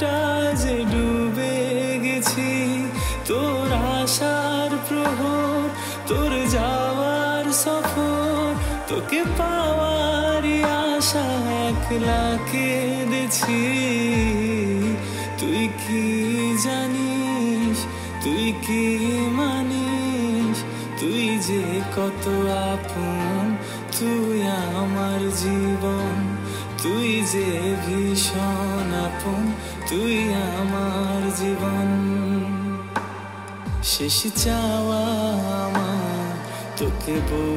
অনেকটা যে ডুবে গেছি তোর আশার প্রহর, তোর যাওয়ার সফর, তোকে পাওয়ার আশা একলা কেঁদেছি। তুই কি জানিস, তুই কি মানিস, তুই যে কত আপন, তুই আমার জীবন, তুই যে ভীষণ আপন, তুই আমার জীবন। শেষ চাওয়া আমার তোকে বউ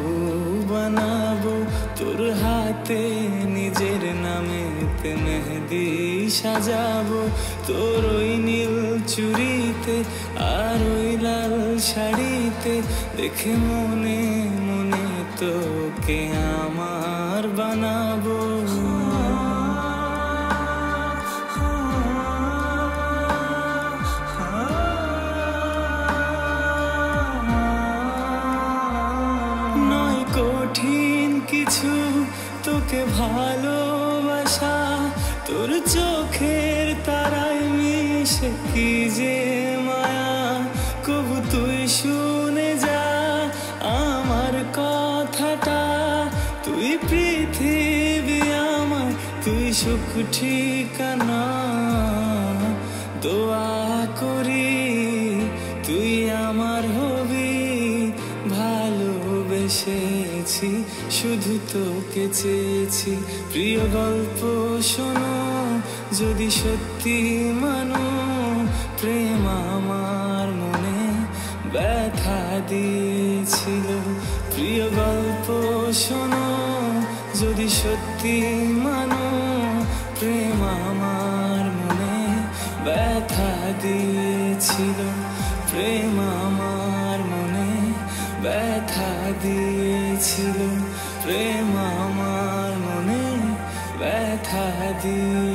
বানাবো, তোর হাতে নিজের নামেতে মেহেদি সাজাবো, তোর ওই নীল চুড়িতে আর ওই লাল শাড়িতে দেখে মনে মনে তোকে আমার বানাবো। নয় কঠিন কিছু তোকে ভালোবাসা, তোর চোখের তারায় মিশে কি যে মায়া। কবু তুই শুনে যা আমার কথাটা, তুই পৃথিবী আমার, তুই সুখ ঠিকানা। দোয়া করি তুই আমার হবি, ভালোবেসেছি শুধু তোকে চেয়েছি। প্রিয় গল্প শোনো যদি সত্যি মানো, প্রেম আমার মনে ব্যথা দিয়েছিল। প্রিয় গল্প শোনো যদি সত্যি মানো, প্রেম আমার মনে ব্যথা দিয়েছিল। প্রেম আমার মনে ব্যথা দিয়েছিল, প্রেম আমার মনে ব্যথা দিয়ে